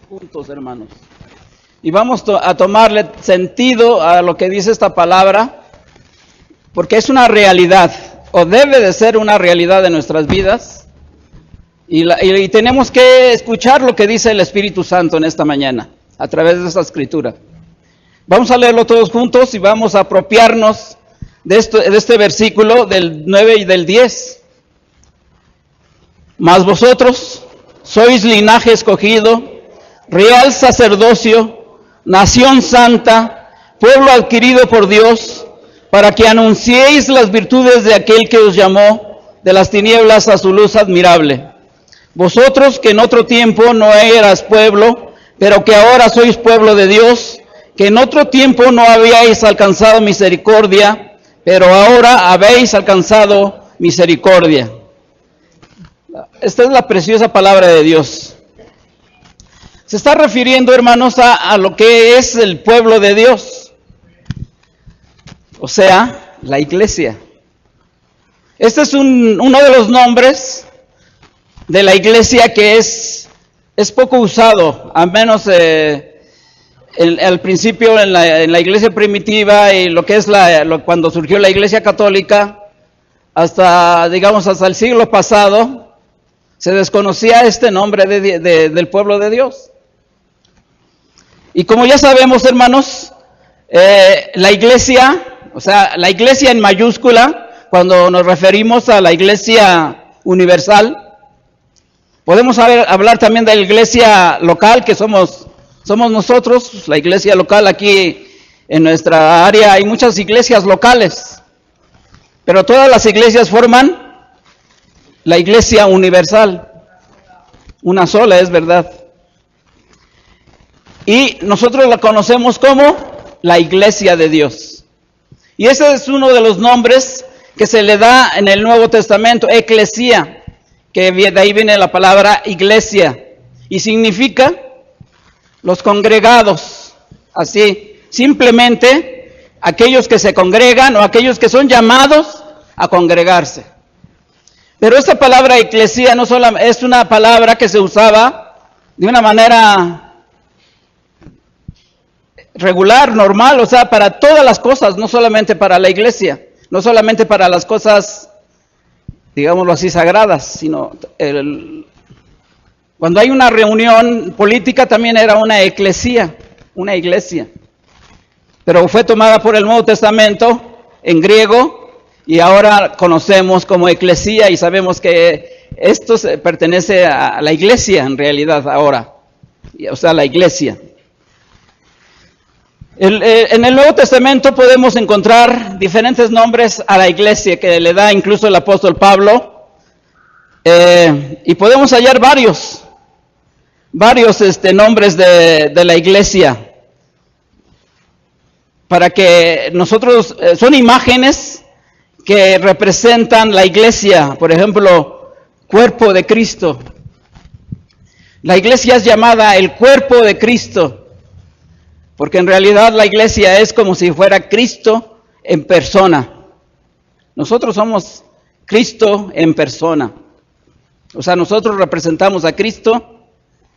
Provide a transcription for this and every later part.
juntos, hermanos. Y vamos a tomarle sentido a lo que dice esta palabra, porque es una realidad, o debe de ser una realidad de nuestras vidas, y tenemos que escuchar lo que dice el Espíritu Santo en esta mañana, a través de esta escritura. Vamos a leerlo todos juntos y vamos a apropiarnos de este versículo del 9 y del 10. Mas vosotros sois linaje escogido, real sacerdocio, nación santa, pueblo adquirido por Dios, para que anunciéis las virtudes de aquel que os llamó de las tinieblas a su luz admirable. Vosotros que en otro tiempo no eras pueblo, pero que ahora sois pueblo de Dios, que en otro tiempo no habíais alcanzado misericordia, pero ahora habéis alcanzado misericordia. Esta es la preciosa palabra de Dios. Se está refiriendo, hermanos, a lo que es el pueblo de Dios, o sea, la iglesia. Este es uno de los nombres de la iglesia que es poco usado, al menos al principio en la iglesia primitiva y lo que es cuando surgió la iglesia católica, hasta el siglo pasado, se desconocía este nombre del pueblo de Dios. Y como ya sabemos, hermanos, la iglesia, o sea, la iglesia en mayúscula, cuando nos referimos a la iglesia universal, podemos hablar también de la iglesia local, que somos nosotros, la iglesia local. Aquí en nuestra área hay muchas iglesias locales, pero todas las iglesias forman la iglesia universal, una sola, es verdad. Y nosotros la conocemos como la iglesia de Dios. Y ese es uno de los nombres que se le da en el Nuevo Testamento, eclesia, que de ahí viene la palabra iglesia, y significa los congregados, así, simplemente aquellos que se congregan o aquellos que son llamados a congregarse. Pero esta palabra eclesia no solo es una palabra que se usaba de una manera regular, normal, o sea, para todas las cosas, no solamente para la iglesia, no solamente para las cosas, digámoslo así, sagradas, sino cuando hay una reunión política también era una eclesia, una iglesia. Pero fue tomada por el Nuevo Testamento en griego, y ahora conocemos como eclesia y sabemos que esto pertenece a la iglesia en realidad ahora, o sea, la iglesia. En el Nuevo Testamento podemos encontrar diferentes nombres a la iglesia que le da incluso el apóstol Pablo, y podemos hallar varios nombres de la iglesia, para que nosotros, son imágenes que representan la iglesia. Por ejemplo, cuerpo de Cristo. La iglesia es llamada el cuerpo de Cristo, porque en realidad la iglesia es como si fuera Cristo en persona. Nosotros somos Cristo en persona. O sea, nosotros representamos a Cristo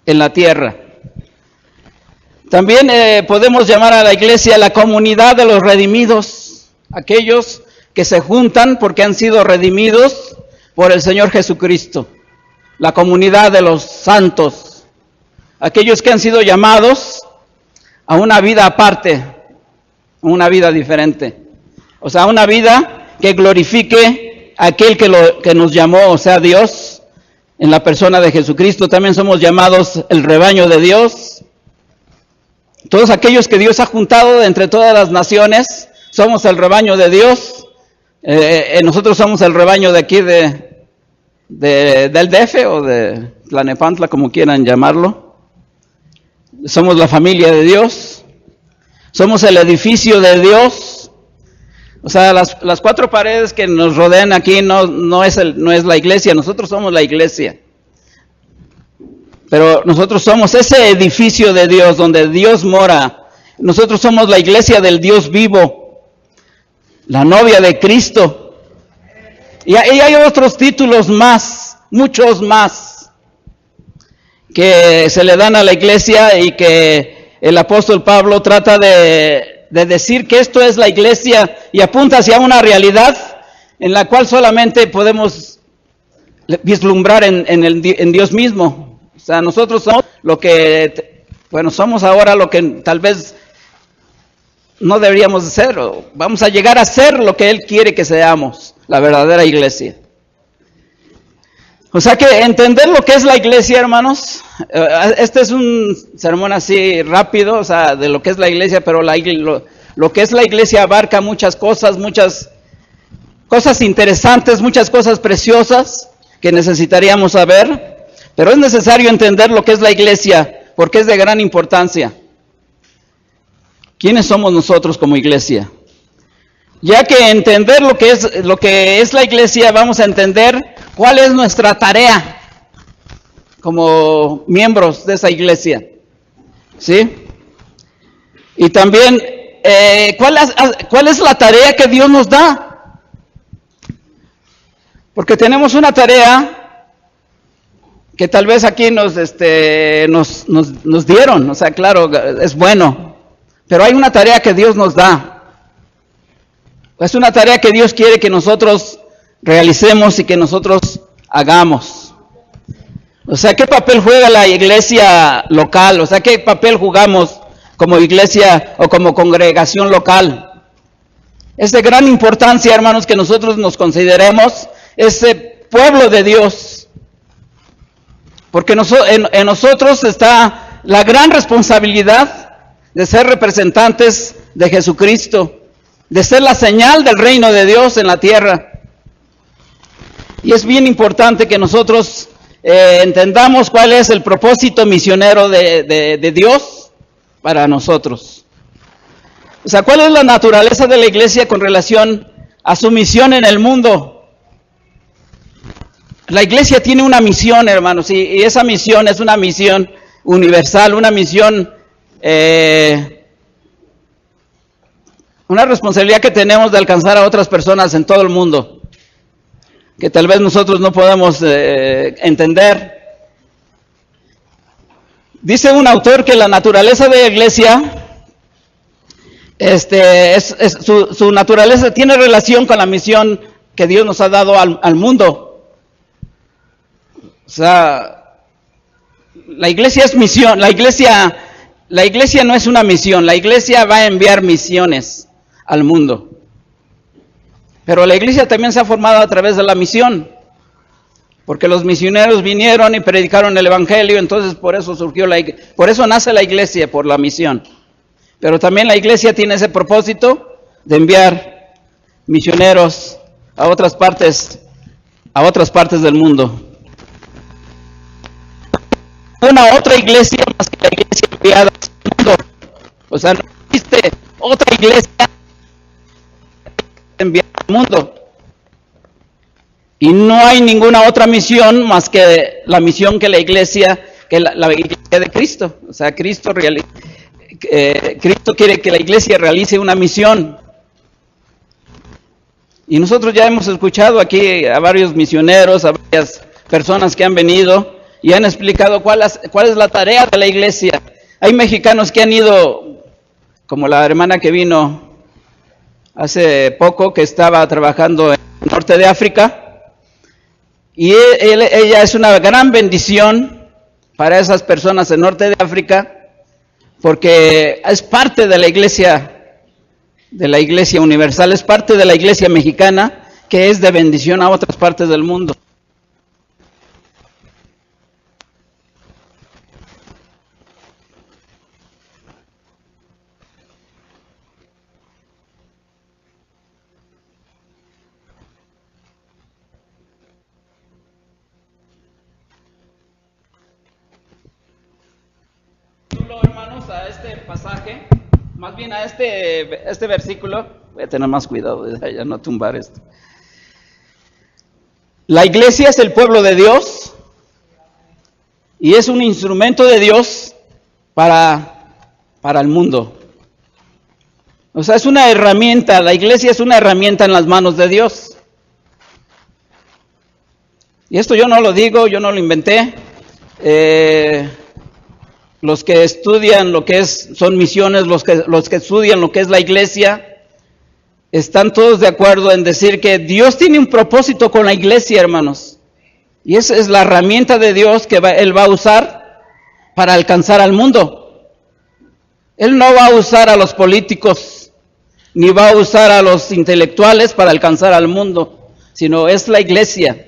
en la tierra. También podemos llamar a la iglesia la comunidad de los redimidos, aquellos que se juntan porque han sido redimidos por el Señor Jesucristo. La comunidad de los santos, aquellos que han sido llamados a una vida aparte, a una vida diferente. O sea, una vida que glorifique a aquel que nos llamó, o sea, Dios, en la persona de Jesucristo. También somos llamados el rebaño de Dios. Todos aquellos que Dios ha juntado de entre todas las naciones, somos el rebaño de Dios. Nosotros somos el rebaño de aquí del DF o de Tlanepantla, como quieran llamarlo. Somos la familia de Dios. Somos el edificio de Dios. O sea, las cuatro paredes que nos rodean aquí no es la iglesia, nosotros somos la iglesia. Pero nosotros somos ese edificio de Dios donde Dios mora. Nosotros somos la iglesia del Dios vivo, la novia de Cristo. Y hay otros títulos más, muchos más, que se le dan a la iglesia y que el apóstol Pablo trata de decir que esto es la iglesia y apunta hacia una realidad en la cual solamente podemos vislumbrar en Dios mismo. O sea, nosotros somos lo que, somos ahora lo que tal vez no deberíamos ser, o vamos a llegar a ser lo que Él quiere que seamos, la verdadera iglesia. O sea que entender lo que es la iglesia, hermanos, este es un sermón así rápido, o sea, de lo que es la iglesia, pero lo que es la iglesia abarca muchas cosas interesantes, muchas cosas preciosas que necesitaríamos saber, pero es necesario entender lo que es la iglesia, porque es de gran importancia. ¿Quiénes somos nosotros como iglesia? Ya que entender lo que es la iglesia, vamos a entender cuál es nuestra tarea como miembros de esa iglesia, ¿sí? Y también, ¿cuál es la tarea que Dios nos da? Porque tenemos una tarea que tal vez aquí nos dieron, o sea, claro, es bueno, pero hay una tarea que Dios nos da. Es una tarea que Dios quiere que nosotros realicemos y que nosotros hagamos. O sea, ¿qué papel juega la iglesia local? O sea, ¿qué papel jugamos como iglesia o como congregación local? Es de gran importancia, hermanos, que nosotros nos consideremos ese pueblo de Dios. Porque en nosotros está la gran responsabilidad de ser representantes de Jesucristo, de ser la señal del reino de Dios en la tierra. Y es bien importante que nosotros entendamos cuál es el propósito misionero de Dios para nosotros. O sea, ¿cuál es la naturaleza de la iglesia con relación a su misión en el mundo? La iglesia tiene una misión, hermanos, y esa misión es una misión universal, una misión, una responsabilidad que tenemos de alcanzar a otras personas en todo el mundo, que tal vez nosotros no podemos entender. Dice un autor que la naturaleza de la iglesia, su naturaleza tiene relación con la misión que Dios nos ha dado al mundo. O sea, la iglesia es misión, la iglesia no es una misión, la iglesia va a enviar misiones al mundo. Pero la iglesia también se ha formado a través de la misión, porque los misioneros vinieron y predicaron el evangelio, entonces por eso por eso nace la iglesia, por la misión. Pero también la iglesia tiene ese propósito de enviar misioneros a otras partes del mundo. Una otra iglesia más que la iglesia enviada al mundo. O sea, no existe otra iglesia enviada al mundo. Y no hay ninguna otra misión más que la misión que la iglesia de Cristo. O sea, Cristo quiere que la iglesia realice una misión. Y nosotros ya hemos escuchado aquí a varios misioneros, a varias personas que han venido y han explicado cuál es la tarea de la iglesia. Hay mexicanos que han ido, como la hermana que vino hace poco, que estaba trabajando en el norte de África, y ella es una gran bendición para esas personas en norte de África, porque es parte de la iglesia universal, es parte de la iglesia mexicana, que es de bendición a otras partes del mundo. Hermanos, a este pasaje, más bien a este versículo, voy a tener más cuidado de ya no tumbar esto. La iglesia es el pueblo de Dios y es un instrumento de Dios para el mundo. O sea, es una herramienta, la iglesia es una herramienta en las manos de Dios. Y esto yo no lo digo, yo no lo inventé. los que estudian lo que son misiones, los que estudian lo que es la iglesia, están todos de acuerdo en decir que Dios tiene un propósito con la iglesia, hermanos. Y esa es la herramienta de Dios que Él va a usar para alcanzar al mundo. Él no va a usar a los políticos, ni va a usar a los intelectuales para alcanzar al mundo, sino es la iglesia.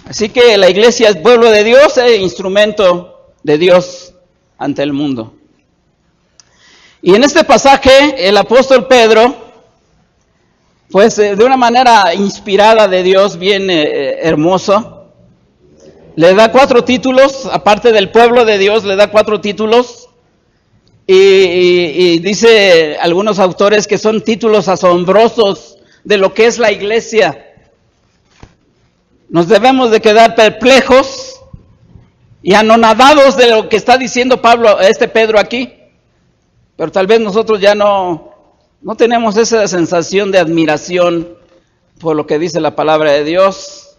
Así que la iglesia es pueblo de Dios, es instrumento de Dios ante el mundo. Y en este pasaje, el apóstol Pedro, pues de una manera inspirada de Dios, bien hermoso, le da 4 títulos, aparte del pueblo de Dios, le da 4 títulos, y dice algunos autores que son títulos asombrosos de lo que es la iglesia. Nos debemos de quedar perplejos y anonadados de lo que está diciendo Pedro aquí, pero tal vez nosotros ya no tenemos esa sensación de admiración por lo que dice la palabra de Dios,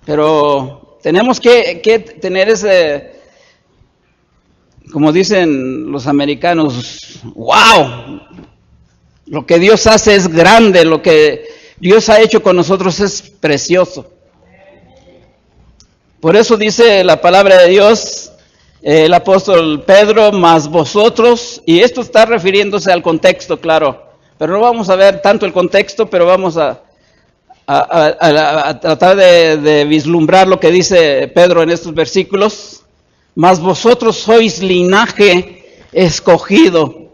pero tenemos que tener ese, como dicen los americanos, ¡wow! Lo que Dios hace es grande, lo que Dios ha hecho con nosotros es precioso. Por eso dice la palabra de Dios, el apóstol Pedro, más vosotros, y esto está refiriéndose al contexto, claro, pero no vamos a ver tanto el contexto, pero vamos a tratar de vislumbrar lo que dice Pedro en estos versículos. Mas vosotros sois linaje escogido.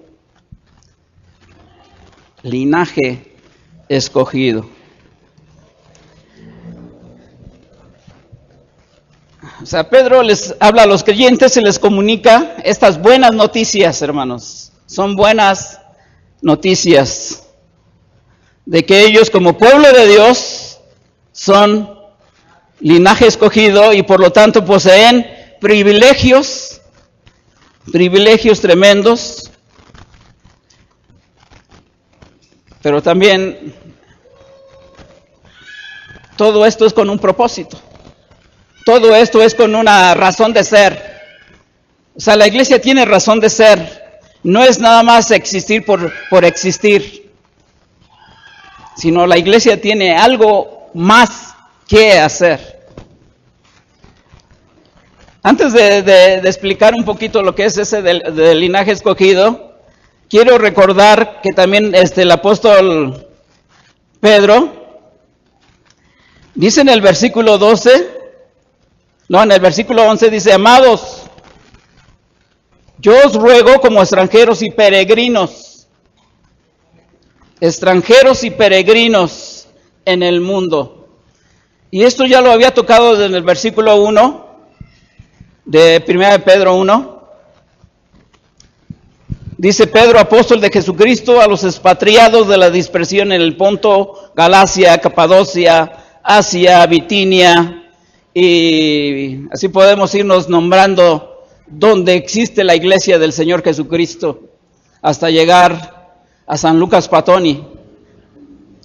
Linaje escogido. O sea, Pedro les habla a los creyentes y les comunica estas buenas noticias, hermanos. Son buenas noticias de que ellos como pueblo de Dios son linaje escogido y por lo tanto poseen privilegios tremendos, pero también todo esto es con un propósito. Todo esto es con una razón de ser. O sea, la iglesia tiene razón de ser. No es nada más existir por existir, sino la iglesia tiene algo más que hacer. Antes de explicar un poquito lo que es ese del linaje escogido, quiero recordar que también el apóstol Pedro dice en el versículo 11 dice: amados, yo os ruego como extranjeros y peregrinos en el mundo. Y esto ya lo había tocado en el versículo 1 de 1 Pedro 1. Dice Pedro, apóstol de Jesucristo, a los expatriados de la dispersión en el Ponto, Galacia, Capadocia, Asia, Bitinia, y así podemos irnos nombrando donde existe la iglesia del Señor Jesucristo, hasta llegar a San Lucas Patoni.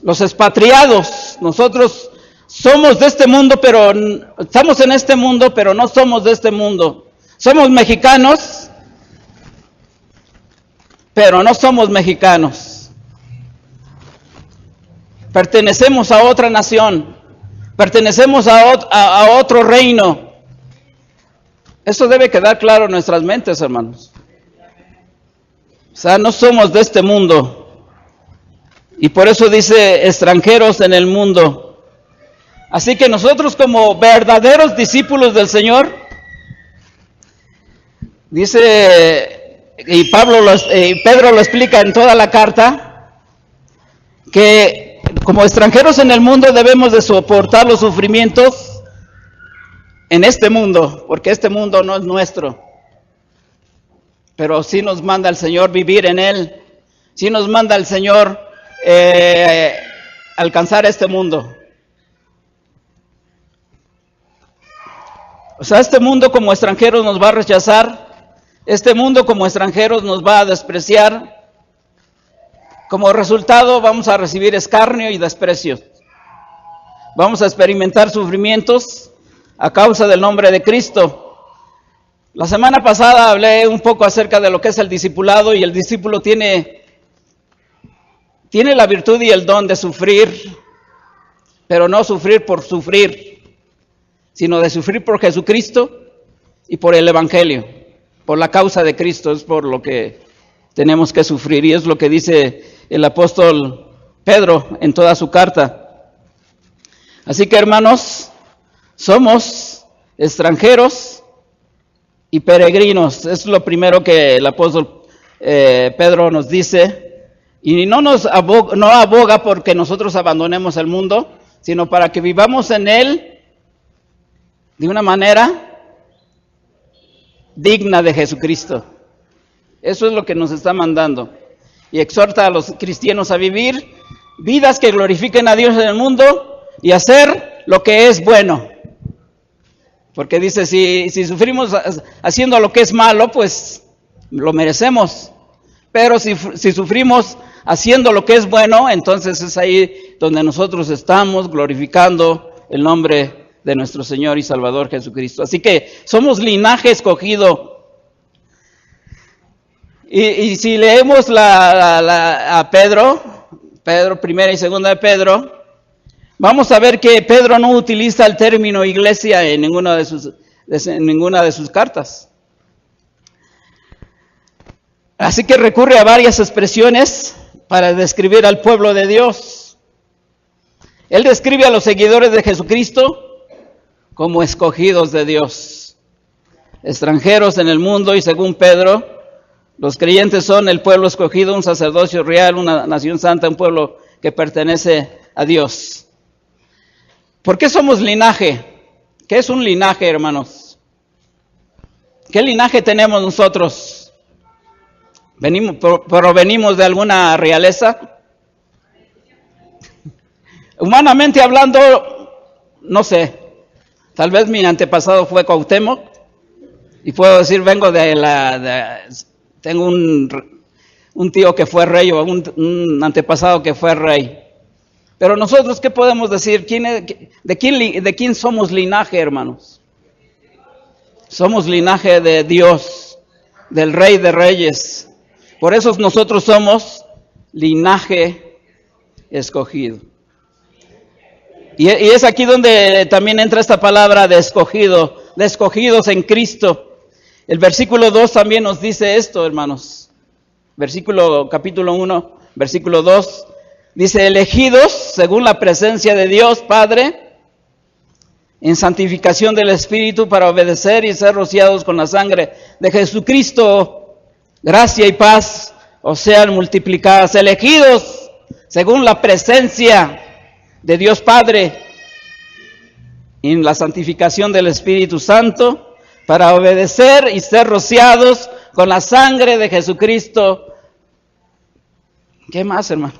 Los expatriados, nosotros somos de este mundo, pero estamos en este mundo, pero no somos de este mundo. Somos mexicanos, pero no somos mexicanos. Pertenecemos a otra nación. Pertenecemos a otro reino. Eso debe quedar claro en nuestras mentes, hermanos. O sea, no somos de este mundo. Y por eso dice extranjeros en el mundo. Así que nosotros como verdaderos discípulos del Señor, dice, y Pedro lo explica en toda la carta, que como extranjeros en el mundo debemos de soportar los sufrimientos en este mundo, porque este mundo no es nuestro, pero sí nos manda el Señor vivir en él, sí nos manda el Señor alcanzar este mundo. O sea, este mundo como extranjeros nos va a rechazar, este mundo como extranjeros nos va a despreciar. Como resultado vamos a recibir escarnio y desprecio. Vamos a experimentar sufrimientos, a causa del nombre de Cristo. La semana pasada hablé un poco acerca de lo que es el discipulado, y el discípulo tiene la virtud y el don de sufrir, pero no sufrir por sufrir, sino de sufrir por Jesucristo y por el Evangelio, por la causa de Cristo. Es por lo que tenemos que sufrir, y es lo que dice el apóstol Pedro en toda su carta. Así que, hermanos, somos extranjeros y peregrinos. Es lo primero que el apóstol Pedro nos dice, y no aboga porque nosotros abandonemos el mundo, sino para que vivamos en él de una manera digna de Jesucristo. Eso es lo que nos está mandando, y exhorta a los cristianos a vivir vidas que glorifiquen a Dios en el mundo y hacer lo que es bueno. Porque dice, si sufrimos haciendo lo que es malo, pues lo merecemos. Pero si sufrimos haciendo lo que es bueno, entonces es ahí donde nosotros estamos glorificando el nombre de nuestro Señor y Salvador Jesucristo. Así que somos linaje escogido. Y si leemos a Pedro, primera y segunda de Pedro, vamos a ver que Pedro no utiliza el término iglesia en ninguna de sus cartas. Así que recurre a varias expresiones para describir al pueblo de Dios. Él describe a los seguidores de Jesucristo como escogidos de Dios, extranjeros en el mundo, y según Pedro, los creyentes son el pueblo escogido, un sacerdocio real, una nación santa, un pueblo que pertenece a Dios. ¿Por qué somos linaje? ¿Qué es un linaje, hermanos? ¿Qué linaje tenemos nosotros? ¿Provenimos de alguna realeza? Humanamente hablando, no sé. Tal vez mi antepasado fue Cuauhtémoc, y puedo decir, vengo tengo un tío que fue rey, o un antepasado que fue rey. Pero nosotros, ¿qué podemos decir? ¿De quién somos linaje, hermanos? Somos linaje de Dios, del Rey de Reyes. Por eso nosotros somos linaje escogido. Y es aquí donde también entra esta palabra de escogido, de escogidos en Cristo. El versículo 2 también nos dice esto, hermanos. Capítulo 1, versículo 2. Dice, elegidos según la presencia de Dios Padre, en santificación del Espíritu, para obedecer y ser rociados con la sangre de Jesucristo. Gracia y paz os sean multiplicadas. Elegidos según la presencia de Dios Padre, en la santificación del Espíritu Santo, para obedecer y ser rociados con la sangre de Jesucristo. ¿Qué más, hermano?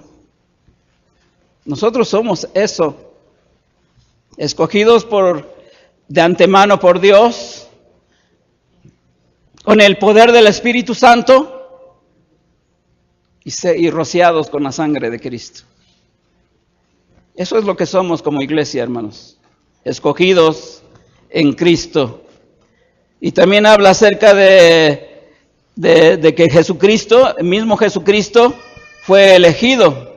Nosotros somos eso, escogidos de antemano por Dios, con el poder del Espíritu Santo, y rociados con la sangre de Cristo. Eso es lo que somos como iglesia, hermanos, escogidos en Cristo. Y también habla acerca de que Jesucristo, el mismo Jesucristo, fue elegido.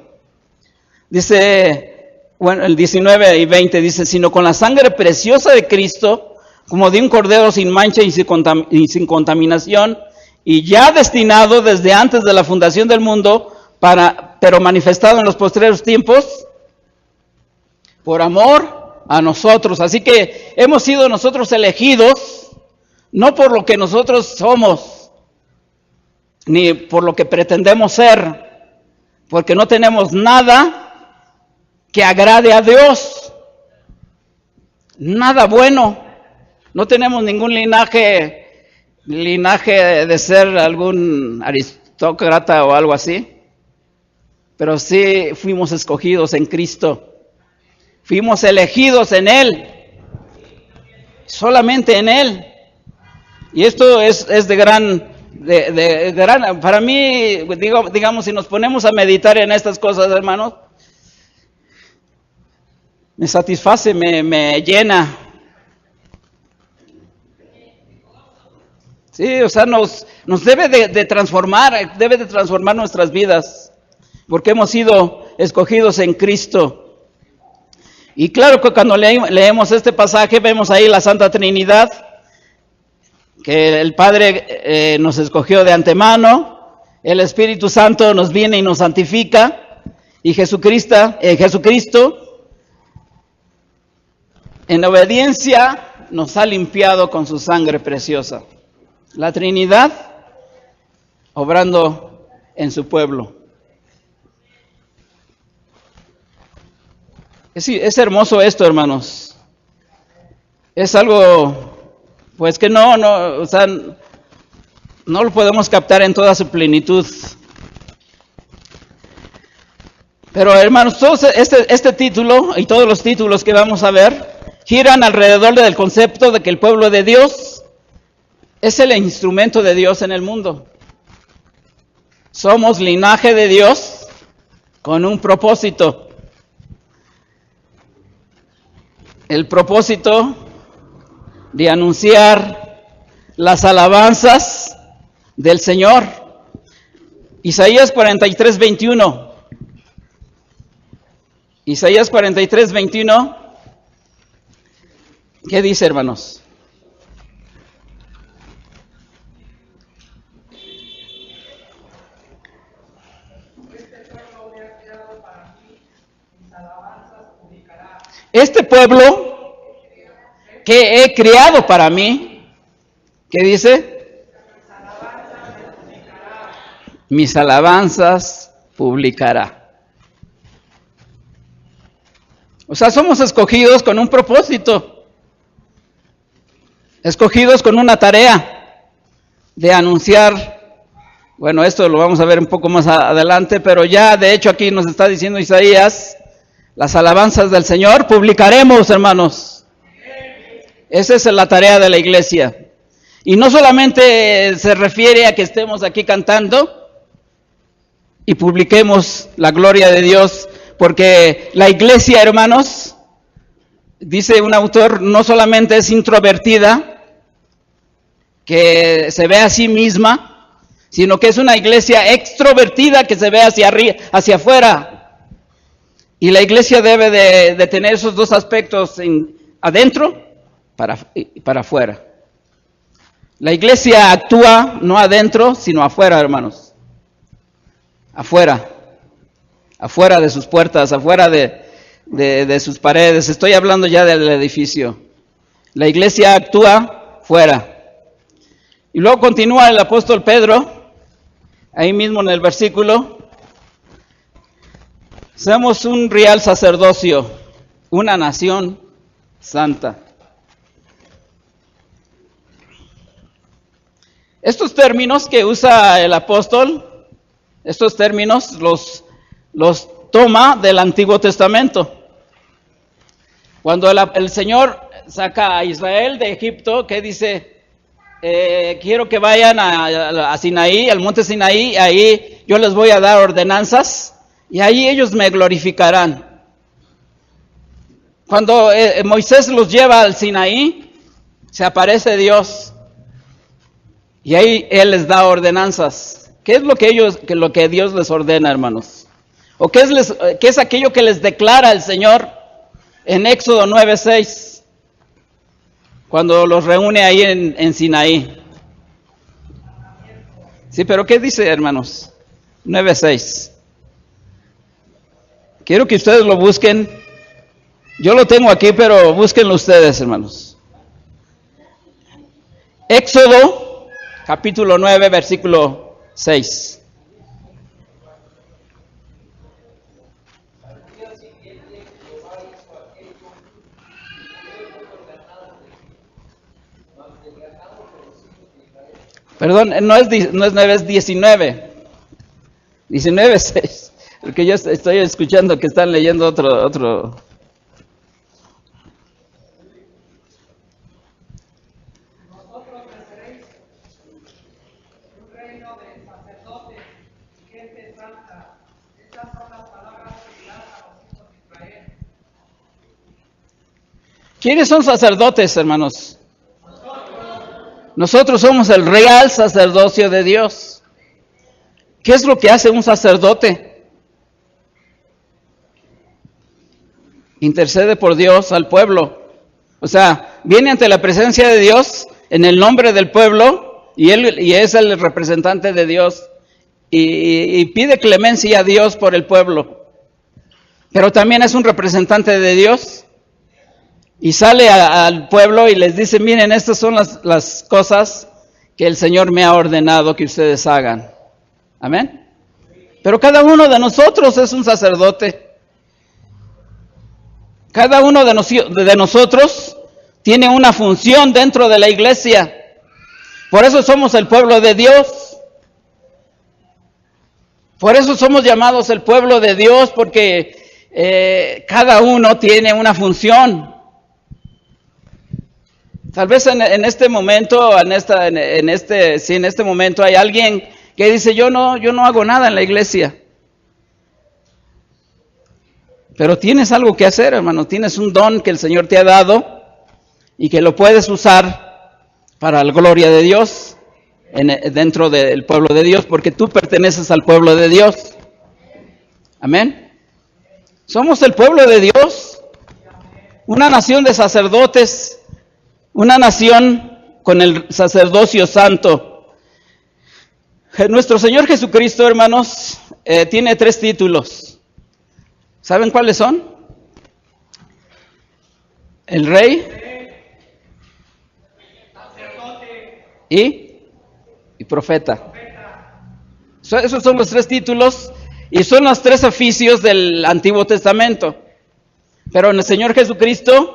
Dice, el 19 y 20 dice, sino con la sangre preciosa de Cristo, como de un cordero sin mancha y sin contaminación, y ya destinado desde antes de la fundación del mundo, pero manifestado en los postreros tiempos, por amor a nosotros. Así que hemos sido nosotros elegidos, no por lo que nosotros somos, ni por lo que pretendemos ser, porque no tenemos nada que agrade a Dios, nada bueno. No tenemos ningún linaje de ser algún aristócrata o algo así, pero sí fuimos escogidos en Cristo, fuimos elegidos en Él, solamente en Él. Y esto es de gran, para mí, digamos, si nos ponemos a meditar en estas cosas, hermanos, me satisface, me llena, Sí, o sea, nos debe de transformar, debe de transformar nuestras vidas, porque hemos sido escogidos en Cristo. Y claro que cuando leemos este pasaje, vemos ahí la Santa Trinidad, que el Padre nos escogió de antemano, el Espíritu Santo nos viene y nos santifica, y Jesucristo, en obediencia, nos ha limpiado con su sangre preciosa. La Trinidad obrando en su pueblo. Es hermoso esto, hermanos. Es algo, pues que o sea, no lo podemos captar en toda su plenitud. Pero, hermanos, todo este título y todos los títulos que vamos a ver giran alrededor del concepto de que el pueblo de Dios es el instrumento de Dios en el mundo. Somos linaje de Dios con un propósito. El propósito de anunciar las alabanzas del Señor. Isaías 43:21. Isaías 43:21. ¿Qué dice, hermanos? Este pueblo que he criado para mí, ¿qué dice? Mis alabanzas publicará. O sea, somos escogidos con un propósito, escogidos con una tarea de anunciar. Bueno, esto lo vamos a ver un poco más adelante, pero ya de hecho aquí nos está diciendo Isaías, las alabanzas del Señor publicaremos, hermanos. Esa es la tarea de la iglesia. Y no solamente se refiere a que estemos aquí cantando y publiquemos la gloria de Dios, porque la iglesia, hermanos, dice un autor, no solamente es introvertida, que se ve a sí misma, sino que es una iglesia extrovertida que se ve hacia afuera. Y la iglesia debe de tener esos dos aspectos adentro para afuera. La iglesia actúa no adentro, sino afuera, hermanos. Afuera de sus puertas, afuera de sus paredes. Estoy hablando ya del edificio. La iglesia actúa fuera. Y luego continúa el apóstol Pedro, ahí mismo en el versículo. Somos un real sacerdocio, una nación santa. Estos términos que usa el apóstol, estos términos los toma del Antiguo Testamento. Cuando el Señor saca a Israel de Egipto, que dice, quiero que vayan a Sinaí, al monte Sinaí, ahí yo les voy a dar ordenanzas, y ahí ellos me glorificarán. Cuando Moisés los lleva al Sinaí, se aparece Dios, y ahí Él les da ordenanzas. ¿Qué es lo que Dios les ordena, hermanos? ¿O qué es aquello que les declara el Señor en Éxodo 9:6? Cuando los reúne ahí en Sinaí. Sí, pero ¿qué dice, hermanos? 9:6. Quiero que ustedes lo busquen. Yo lo tengo aquí, pero búsquenlo ustedes, hermanos. Éxodo, capítulo 9, versículo 6. Perdón, no es 9, es 19. 19:6. Porque yo estoy escuchando que están leyendo otro. Vosotros seréis un reino de sacerdotes y gente santa. Estas son las palabras que dirán a los hijos de Israel. ¿Quiénes son sacerdotes, hermanos? Nosotros somos el real sacerdocio de Dios. ¿Qué es lo que hace un sacerdote? Intercede por Dios al pueblo. O sea, viene ante la presencia de Dios en el nombre del pueblo y es el representante de Dios y pide clemencia a Dios por el pueblo. Pero también es un representante de Dios y sale al pueblo y les dice, miren, estas son las cosas que el Señor me ha ordenado que ustedes hagan. Amén. Pero cada uno de nosotros es un sacerdote. Cada uno de nosotros tiene una función dentro de la iglesia. Por eso somos el pueblo de Dios. Por eso somos llamados el pueblo de Dios, porque cada uno tiene una función. Tal vez en este momento, en este momento hay alguien que dice, yo no hago nada en la iglesia. Pero tienes algo que hacer, hermano. Tienes un don que el Señor te ha dado y que lo puedes usar para la gloria de Dios dentro del pueblo de Dios, porque tú perteneces al pueblo de Dios. Amén. Somos el pueblo de Dios, una nación de sacerdotes, una nación con el sacerdocio santo. Nuestro Señor Jesucristo, hermanos, tiene 3 títulos. ¿Saben cuáles son? El Rey y Profeta. Esos son los 3 títulos y son los 3 oficios del Antiguo Testamento. Pero el Señor Jesucristo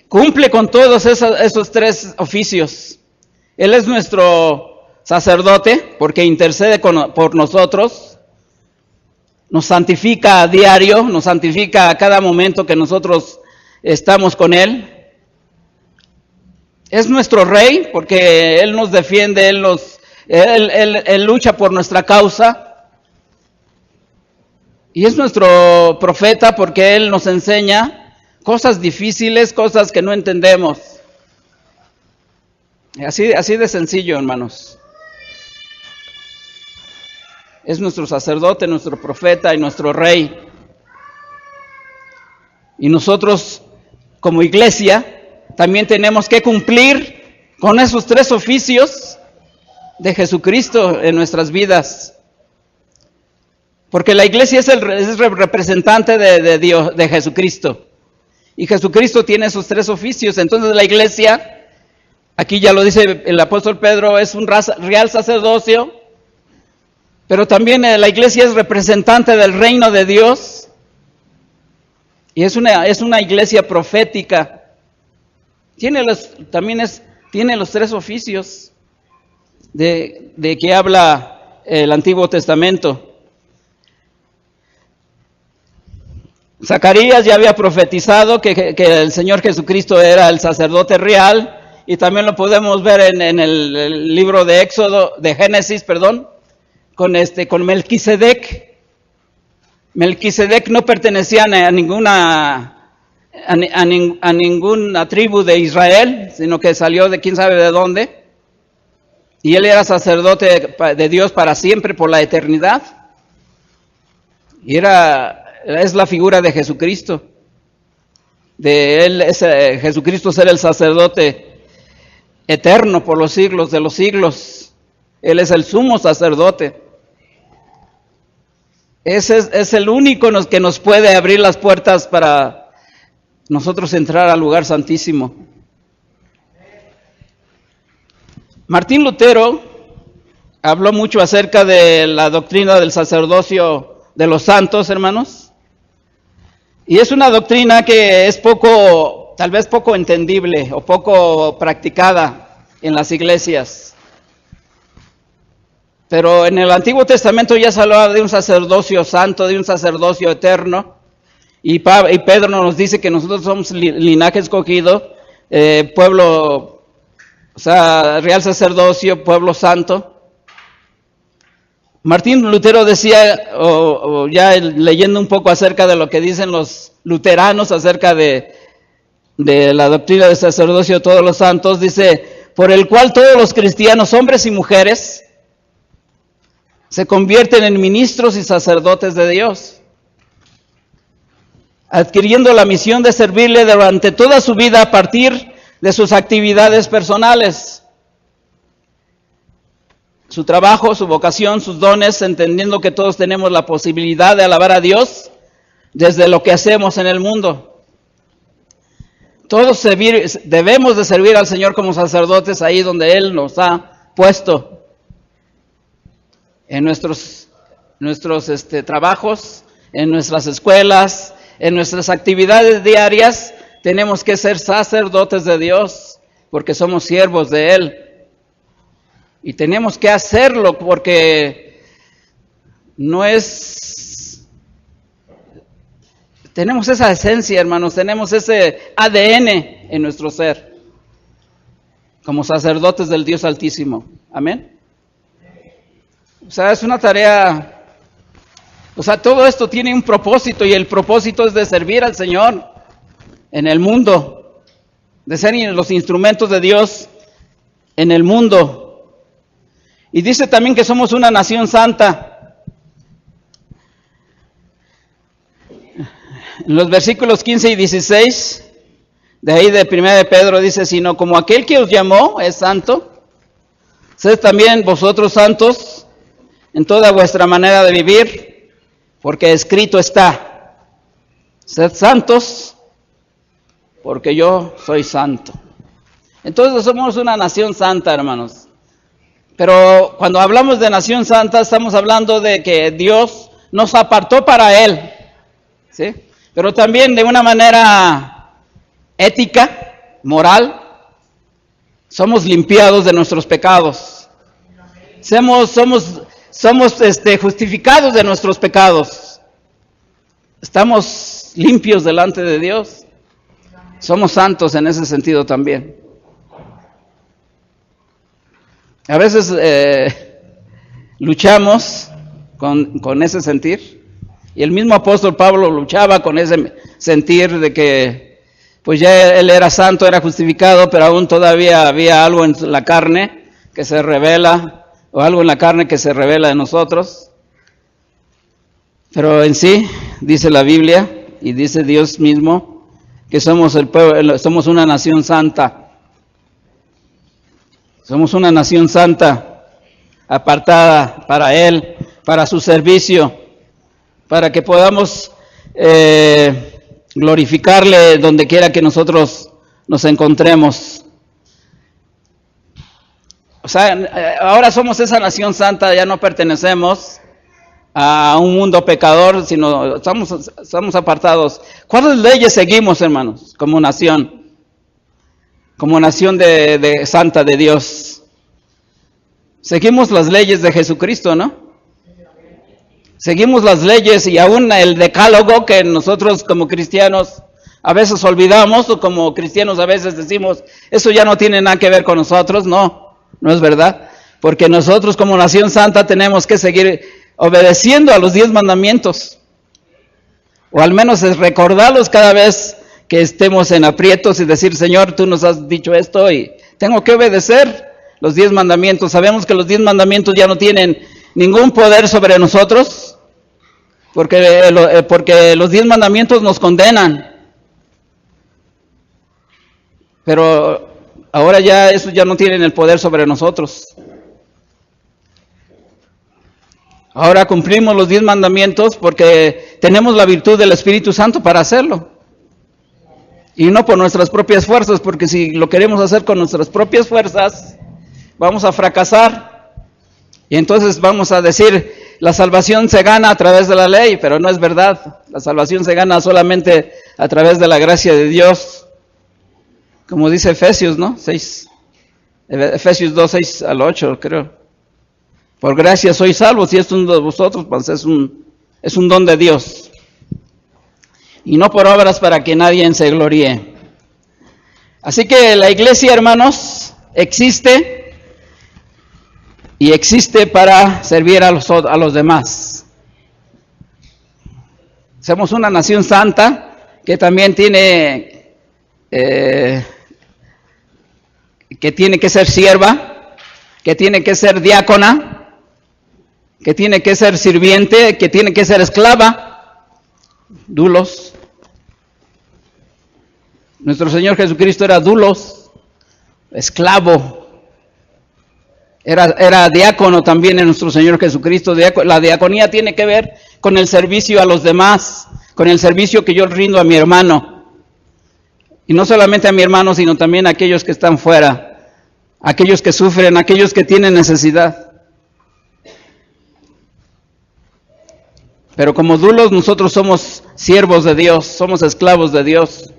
cumple con todos esos 3 oficios. Él es nuestro sacerdote porque intercede por nosotros. Nos santifica a diario, nos santifica a cada momento que nosotros estamos con Él. Es nuestro Rey porque Él nos defiende, Él lucha por nuestra causa. Y es nuestro profeta porque Él nos enseña cosas difíciles, cosas que no entendemos. Así de sencillo, hermanos. Es nuestro sacerdote, nuestro profeta y nuestro Rey. Y nosotros, como iglesia, también tenemos que cumplir con esos 3 oficios de Jesucristo en nuestras vidas. Porque la iglesia es el representante de Dios, de Jesucristo. Y Jesucristo tiene esos 3 oficios. Entonces la iglesia, aquí ya lo dice el apóstol Pedro, es un real sacerdocio. Pero también la iglesia es representante del reino de Dios. Y es una iglesia profética. Tiene los 3 oficios de que habla el Antiguo Testamento. Zacarías ya había profetizado que el Señor Jesucristo era el sacerdote real. Y también lo podemos ver en el libro de Génesis, con Melquisedec. Melquisedec no pertenecía a ninguna tribu de Israel, sino que salió de quién sabe de dónde. Y él era sacerdote de Dios para siempre, por la eternidad. Y es la figura de Jesucristo. Jesucristo ser el sacerdote eterno por los siglos de los siglos. Él es el sumo sacerdote. Ese es el único que nos puede abrir las puertas para nosotros entrar al lugar santísimo. Martín Lutero habló mucho acerca de la doctrina del sacerdocio de los santos, hermanos. Y es una doctrina que es tal vez poco entendible o poco practicada en las iglesias. Pero en el Antiguo Testamento ya se hablaba de un sacerdocio santo, de un sacerdocio eterno. Y Pedro nos dice que nosotros somos linaje escogido, pueblo, real sacerdocio, pueblo santo. Martín Lutero decía, ya leyendo un poco acerca de lo que dicen los luteranos acerca de de la doctrina del sacerdocio de todos los santos, dice, por el cual todos los cristianos, hombres y mujeres, se convierten en ministros y sacerdotes de Dios, adquiriendo la misión de servirle durante toda su vida a partir de sus actividades personales, su trabajo, su vocación, sus dones, entendiendo que todos tenemos la posibilidad de alabar a Dios desde lo que hacemos en el mundo. Todos debemos de servir al Señor como sacerdotes ahí donde Él nos ha puesto, en nuestros trabajos, en nuestras escuelas, en nuestras actividades diarias. Tenemos que ser sacerdotes de Dios porque somos siervos de Él. Y tenemos que hacerlo porque tenemos esa esencia, hermanos, tenemos ese ADN en nuestro ser, como sacerdotes del Dios Altísimo. Amén. O sea, es una tarea, todo esto tiene un propósito, y el propósito es de servir al Señor en el mundo, de ser los instrumentos de Dios en el mundo. Y dice también que somos una nación santa. En los versículos 15 y 16, de ahí de 1 de Pedro dice, sino como aquel que os llamó es santo, sed también vosotros santos en toda vuestra manera de vivir, porque escrito está, sed santos, porque yo soy santo. Entonces somos una nación santa, hermanos. Pero cuando hablamos de nación santa, estamos hablando de que Dios nos apartó para Él, ¿sí? Pero también de una manera ética, moral, somos limpiados de nuestros pecados. Somos justificados de nuestros pecados. Estamos limpios delante de Dios. Somos santos en ese sentido también. A veces luchamos con ese sentir. Y el mismo apóstol Pablo luchaba con ese sentir de que pues ya él era santo, era justificado, pero aún todavía había algo en la carne que se revela, o algo en la carne que se revela de nosotros. Pero en sí, dice la Biblia, y dice Dios mismo, que somos el pueblo, somos una nación santa. Somos una nación santa, apartada para Él, para su servicio, para que podamos glorificarle donde quiera que nosotros nos encontremos. O sea, ahora somos esa nación santa, ya no pertenecemos a un mundo pecador, sino estamos apartados. ¿Cuáles leyes seguimos, hermanos, como nación? Como nación de santa de Dios. Seguimos las leyes de Jesucristo, ¿no? Seguimos las leyes y aún el decálogo que nosotros como cristianos a veces olvidamos, o como cristianos a veces decimos, eso ya no tiene nada que ver con nosotros. No es verdad, porque nosotros como nación santa tenemos que seguir obedeciendo a los 10 mandamientos, o al menos es recordarlos cada vez que estemos en aprietos y decir, Señor, tú nos has dicho esto y tengo que obedecer los 10 mandamientos. Sabemos que los 10 mandamientos ya no tienen ningún poder sobre nosotros, porque los 10 mandamientos nos condenan. Pero ahora ya eso ya no tienen el poder sobre nosotros. Ahora cumplimos los 10 mandamientos porque tenemos la virtud del Espíritu Santo para hacerlo. Y no por nuestras propias fuerzas, porque si lo queremos hacer con nuestras propias fuerzas, vamos a fracasar. Y entonces vamos a decir, la salvación se gana a través de la ley, pero no es verdad. La salvación se gana solamente a través de la gracia de Dios. Como dice Efesios, ¿no? Efesios 2, 6 al 8, creo. Por gracia sois salvos, y esto de vosotros, pues es un don de Dios. Y no por obras para que nadie se gloríe. Así que la iglesia, hermanos, existe. Y existe para servir a los demás. Somos una nación santa que también tiene que tiene que ser sierva, que tiene que ser diácona, que tiene que ser sirviente, que tiene que ser esclava, dulos. Nuestro Señor Jesucristo era dulos, esclavo. Era diácono también en nuestro Señor Jesucristo. La diaconía tiene que ver con el servicio a los demás, con el servicio que yo rindo a mi hermano. Y no solamente a mi hermano, sino también a aquellos que están fuera, aquellos que sufren, aquellos que tienen necesidad. Pero como dulos nosotros somos siervos de Dios, somos esclavos de Dios.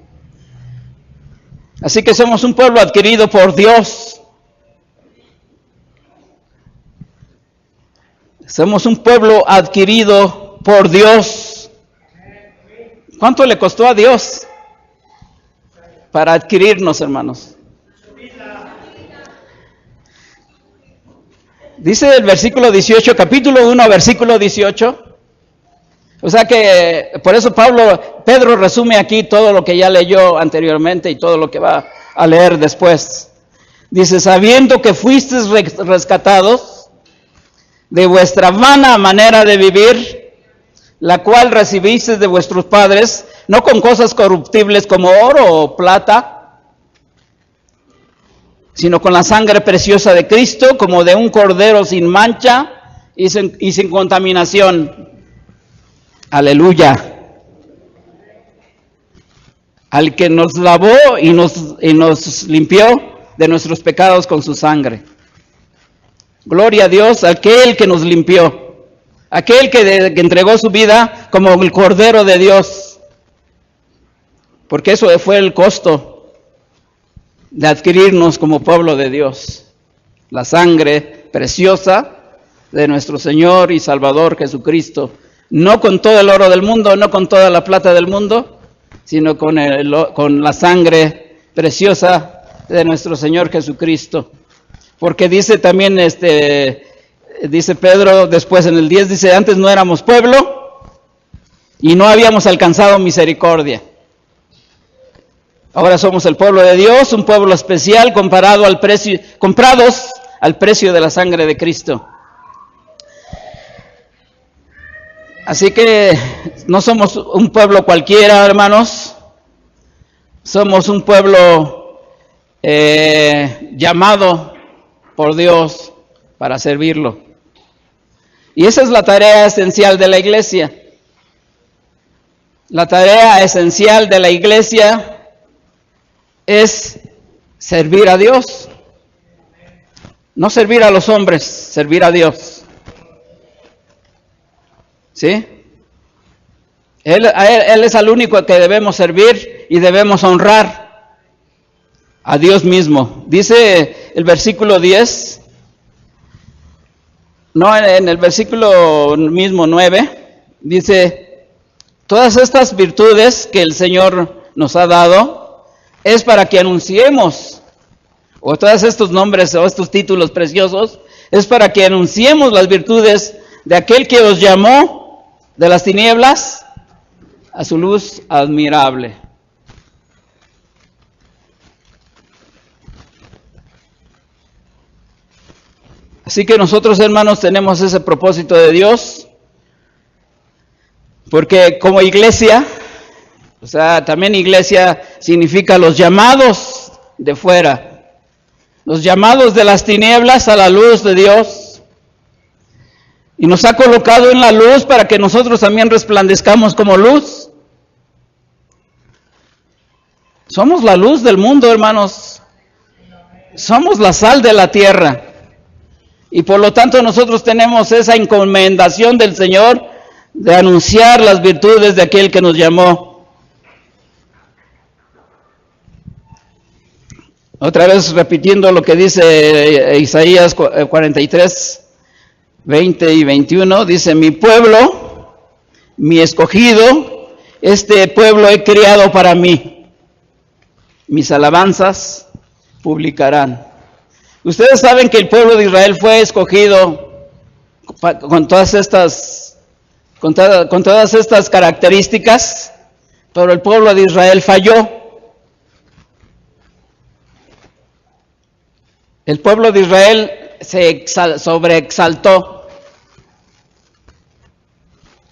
Así que somos un pueblo adquirido por Dios. Somos un pueblo adquirido por Dios. ¿Cuánto le costó a Dios para adquirirnos, hermanos? Dice el versículo 18, capítulo 1, versículo 18. O sea que por eso Pedro resume aquí todo lo que ya leyó anteriormente y todo lo que va a leer después. Dice, sabiendo que fuisteis rescatados de vuestra vana manera de vivir, la cual recibisteis de vuestros padres, no con cosas corruptibles como oro o plata, sino con la sangre preciosa de Cristo, como de un cordero sin mancha y sin contaminación. Aleluya. Al que nos lavó y nos limpió de nuestros pecados con su sangre. Gloria a Dios, aquel que nos limpió, aquel que entregó su vida como el Cordero de Dios. Porque eso fue el costo de adquirirnos como pueblo de Dios. La sangre preciosa de nuestro Señor y Salvador Jesucristo. No con todo el oro del mundo, no con toda la plata del mundo, sino con la sangre preciosa de nuestro Señor Jesucristo. Porque dice también, dice Pedro después en el 10, dice, antes no éramos pueblo y no habíamos alcanzado misericordia. Ahora somos el pueblo de Dios, un pueblo especial comprados al precio de la sangre de Cristo. Así que no somos un pueblo cualquiera, hermanos. Somos un pueblo llamado por Dios para servirlo. Y esa es la tarea esencial de la iglesia. La tarea esencial de la iglesia es servir a Dios. No servir a los hombres, servir a Dios. ¿Sí? Él es el único que debemos servir y debemos honrar. A Dios mismo. Dice el versículo 10, no, en el versículo mismo 9, dice, todas estas virtudes que el Señor nos ha dado es para que anunciemos, o todos estos nombres o estos títulos preciosos, es para que anunciemos las virtudes de aquel que os llamó de las tinieblas a su luz admirable. Así que nosotros, hermanos, tenemos ese propósito de Dios, porque como iglesia, o sea, también iglesia significa los llamados de fuera, los llamados de las tinieblas a la luz de Dios, y nos ha colocado en la luz para que nosotros también resplandezcamos como luz. Somos la luz del mundo, hermanos, somos la sal de la tierra. Y por lo tanto nosotros tenemos esa encomendación del Señor de anunciar las virtudes de aquel que nos llamó. Otra vez repitiendo lo que dice Isaías 43, 20 y 21, dice, mi pueblo, mi escogido, este pueblo he criado para mí, mis alabanzas publicarán. Ustedes saben que el pueblo de Israel fue escogido con todas estas características, pero el pueblo de Israel falló. El pueblo de Israel se sobreexaltó.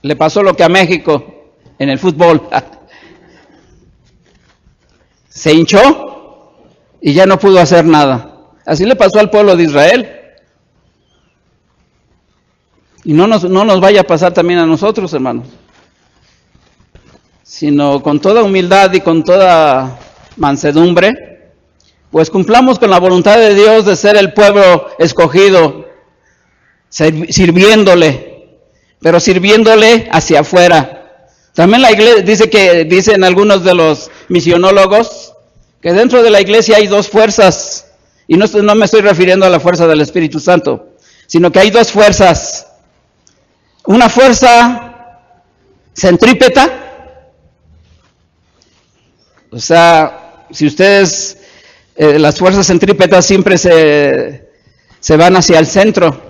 Le pasó lo que a México en el fútbol. Se hinchó y ya no pudo hacer nada. Así le pasó al pueblo de Israel. Y no nos vaya a pasar también a nosotros, hermanos. Sino con toda humildad y con toda mansedumbre, pues cumplamos con la voluntad de Dios de ser el pueblo escogido, sirviéndole, pero sirviéndole hacia afuera. También la iglesia dicen algunos de los misionólogos que dentro de la iglesia hay dos fuerzas, y no me estoy refiriendo a la fuerza del Espíritu Santo, sino que hay dos fuerzas. Una fuerza centrípeta, o sea, si ustedes, las fuerzas centrípetas siempre se van hacia el centro,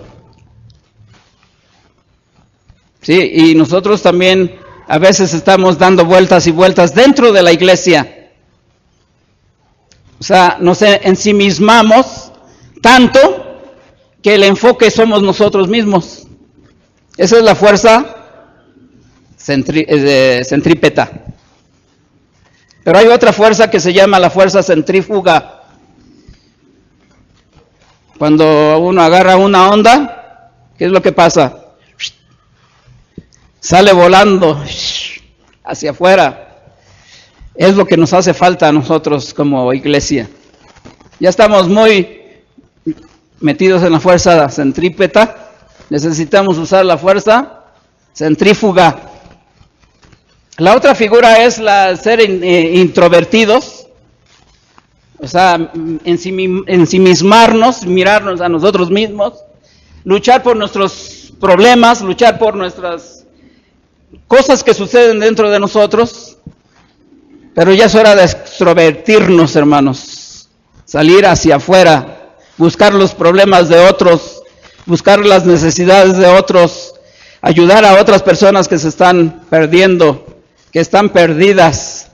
¿sí? Y nosotros también a veces estamos dando vueltas y vueltas dentro de la iglesia. O sea, nos ensimismamos tanto que el enfoque somos nosotros mismos. Esa es la fuerza centrípeta. Pero hay otra fuerza que se llama la fuerza centrífuga. Cuando uno agarra una onda, ¿qué es lo que pasa? Sale volando hacia afuera. Es lo que nos hace falta a nosotros como iglesia. Ya estamos muy metidos en la fuerza centrípeta. Necesitamos usar la fuerza centrífuga. La otra figura es la ser introvertidos, o sea, ensimismarnos, mirarnos a nosotros mismos, luchar por nuestros problemas, luchar por nuestras cosas que suceden dentro de nosotros, pero ya es hora de extrovertirnos, hermanos, salir hacia afuera, buscar los problemas de otros, buscar las necesidades de otros, ayudar a otras personas que se están perdiendo, que están perdidas.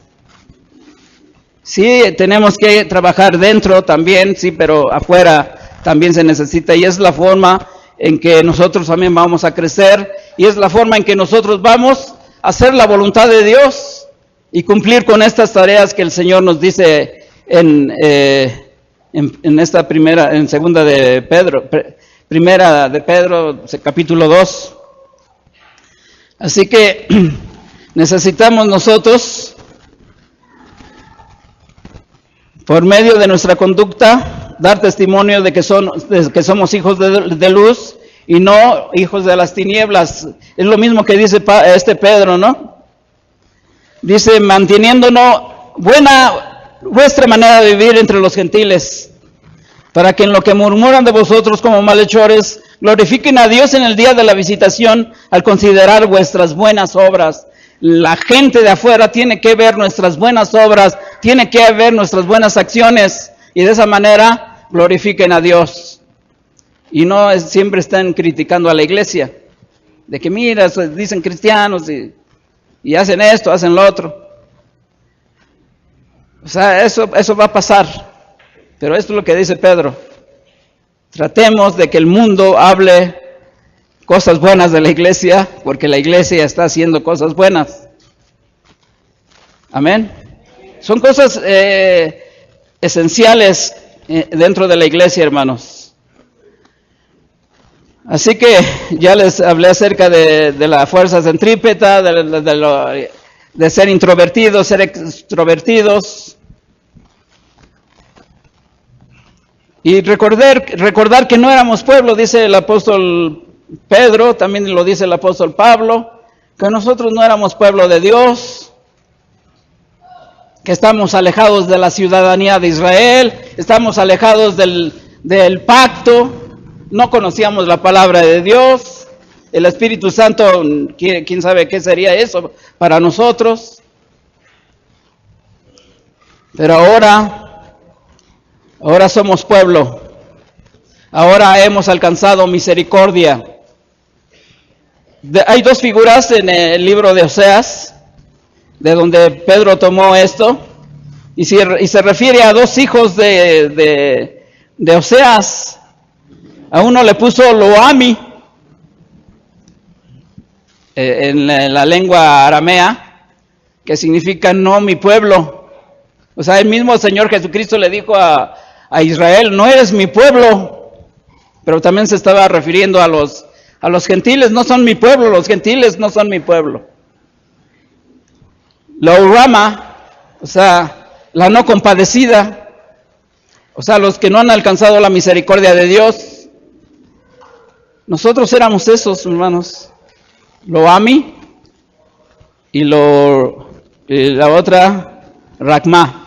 Sí, tenemos que trabajar dentro también, sí, pero afuera también se necesita, y es la forma en que nosotros también vamos a crecer, y es la forma en que nosotros vamos a hacer la voluntad de Dios y cumplir con estas tareas que el Señor nos dice en esta en segunda de Pedro, primera de Pedro, capítulo 2. Así que necesitamos nosotros, por medio de nuestra conducta, dar testimonio de que somos hijos de luz y no hijos de las tinieblas. Es lo mismo que dice Pedro, ¿no? Dice, manteniéndonos vuestra manera de vivir entre los gentiles, para que en lo que murmuran de vosotros como malhechores, glorifiquen a Dios en el día de la visitación al considerar vuestras buenas obras. La gente de afuera tiene que ver nuestras buenas obras, tiene que ver nuestras buenas acciones, y de esa manera glorifiquen a Dios. Y no siempre están criticando a la iglesia, de que mira, dicen cristianos y hacen esto, hacen lo otro. O sea, eso va a pasar, pero esto es lo que dice Pedro. Tratemos de que el mundo hable cosas buenas de la iglesia, porque la iglesia está haciendo cosas buenas. Amén. Son cosas esenciales dentro de la iglesia, hermanos. Así que ya les hablé acerca de la fuerza centrípeta, de ser introvertidos, ser extrovertidos. Y recordar que no éramos pueblo, dice el apóstol Pedro, también lo dice el apóstol Pablo, que nosotros no éramos pueblo de Dios, que estamos alejados de la ciudadanía de Israel, estamos alejados del pacto, no conocíamos la palabra de Dios, el Espíritu Santo, quién sabe qué sería eso para nosotros. Pero ahora somos pueblo, ahora hemos alcanzado misericordia. Hay dos figuras en el libro de Oseas, de donde Pedro tomó esto, y se refiere a dos hijos de de Oseas. A uno le puso Lo-Ami, en la lengua aramea, que significa no mi pueblo. O sea, el mismo Señor Jesucristo le dijo a Israel, no eres mi pueblo, pero también se estaba refiriendo a los gentiles, no son mi pueblo, los gentiles no son mi pueblo. Lo-Rama, o sea, la no compadecida, o sea, los que no han alcanzado la misericordia de Dios. Nosotros éramos esos, hermanos. Lo-Ami y la otra, Rakma.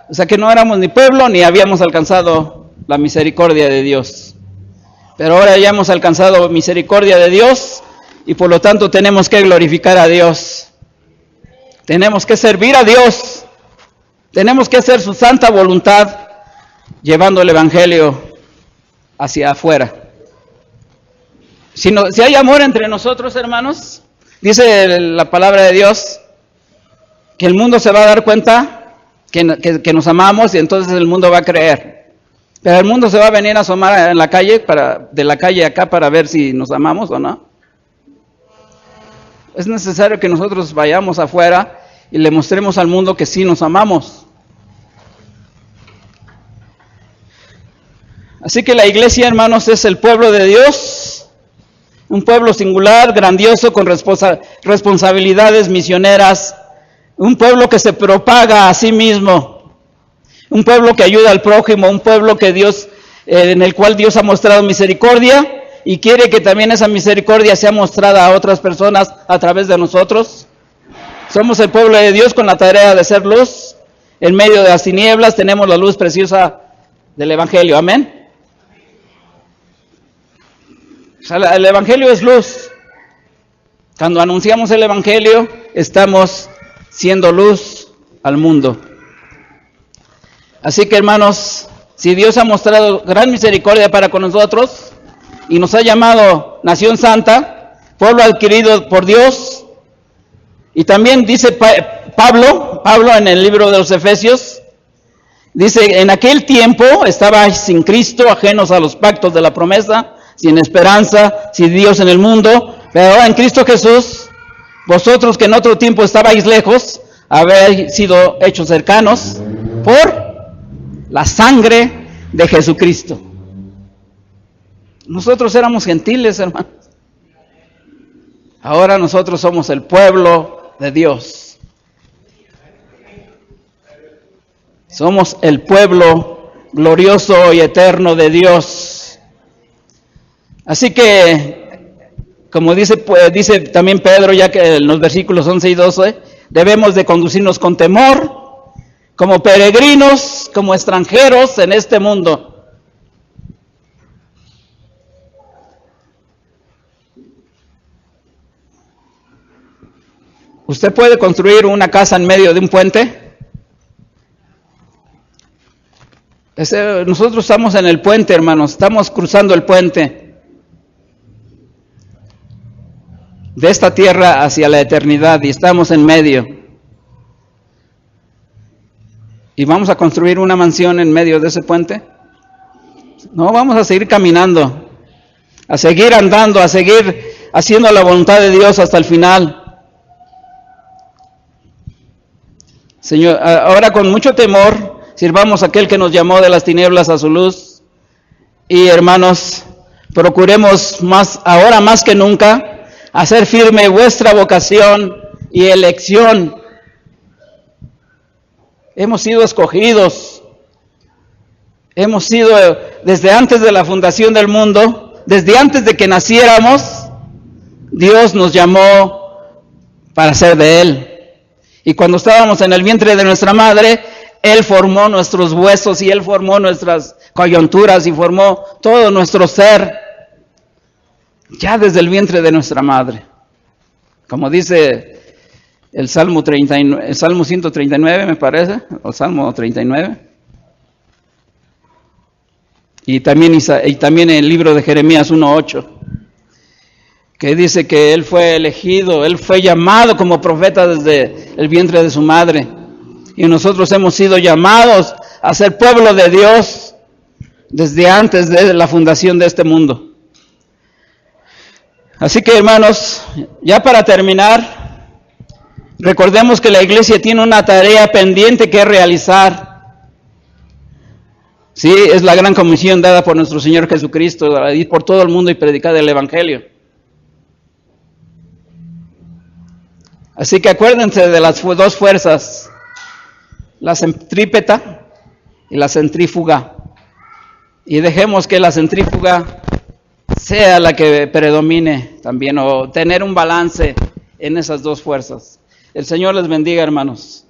O sea que no éramos ni pueblo ni habíamos alcanzado la misericordia de Dios. Pero ahora ya hemos alcanzado misericordia de Dios y por lo tanto tenemos que glorificar a Dios. Tenemos que servir a Dios. Tenemos que hacer su santa voluntad llevando el Evangelio hacia afuera. Si hay amor entre nosotros, hermanos, dice la palabra de Dios, que el mundo se va a dar cuenta que nos amamos y entonces el mundo va a creer. Pero el mundo se va a venir a asomar en la calle, de la calle acá, para ver si nos amamos o no. Es necesario que nosotros vayamos afuera y le mostremos al mundo que sí nos amamos. Así que la iglesia, hermanos, es el pueblo de Dios, un pueblo singular, grandioso, con responsabilidades misioneras, un pueblo que se propaga a sí mismo, un pueblo que ayuda al prójimo, un pueblo que en el cual Dios ha mostrado misericordia y quiere que también esa misericordia sea mostrada a otras personas a través de nosotros. Somos el pueblo de Dios con la tarea de ser luz. En medio de las tinieblas tenemos la luz preciosa del Evangelio. Amén. O sea, el Evangelio es luz. Cuando anunciamos el Evangelio, estamos siendo luz al mundo. Así que, hermanos, si Dios ha mostrado gran misericordia para con nosotros y nos ha llamado nación santa, pueblo adquirido por Dios, y también dice Pablo en el libro de los Efesios, dice, en aquel tiempo estabais sin Cristo, ajenos a los pactos de la promesa, sin esperanza, sin Dios en el mundo, pero ahora en Cristo Jesús, vosotros que en otro tiempo estabais lejos, habéis sido hechos cercanos por la sangre de Jesucristo. Nosotros éramos gentiles, hermanos. Ahora nosotros somos el pueblo de Dios. Somos el pueblo glorioso y eterno de Dios. Así que, como dice también Pedro, ya que en los versículos 11 y 12, debemos de conducirnos con temor, como peregrinos, como extranjeros en este mundo. ¿Usted puede construir una casa en medio de un puente? Nosotros estamos en el puente, hermanos, estamos cruzando el puente de esta tierra hacia la eternidad y estamos en medio. ¿Y vamos a construir una mansión en medio de ese puente? No, vamos a seguir caminando, a seguir andando, a seguir haciendo la voluntad de Dios hasta el final. Señor, ahora con mucho temor, sirvamos a aquel que nos llamó de las tinieblas a su luz. Y hermanos, procuremos ahora más que nunca, hacer firme vuestra vocación y elección. Hemos sido escogidos. Hemos sido, desde antes de la fundación del mundo, desde antes de que naciéramos, Dios nos llamó para ser de Él. Y cuando estábamos en el vientre de nuestra madre, Él formó nuestros huesos y Él formó nuestras coyunturas y formó todo nuestro ser, ya desde el vientre de nuestra madre. Como dice el Salmo 139, me parece, o Salmo 39. Y también el libro de Jeremías 1:8, que dice que Él fue elegido, Él fue llamado como profeta desde el vientre de su madre. Y nosotros hemos sido llamados a ser pueblo de Dios desde antes de la fundación de este mundo. Así que, hermanos, ya para terminar, recordemos que la iglesia tiene una tarea pendiente que realizar. Sí, es la gran comisión dada por nuestro Señor Jesucristo, a ir por todo el mundo y predicar el Evangelio. Así que acuérdense de las dos fuerzas, la centrípeta y la centrífuga. Y dejemos que la centrífuga sea la que predomine también, o tener un balance en esas dos fuerzas. El Señor les bendiga, hermanos.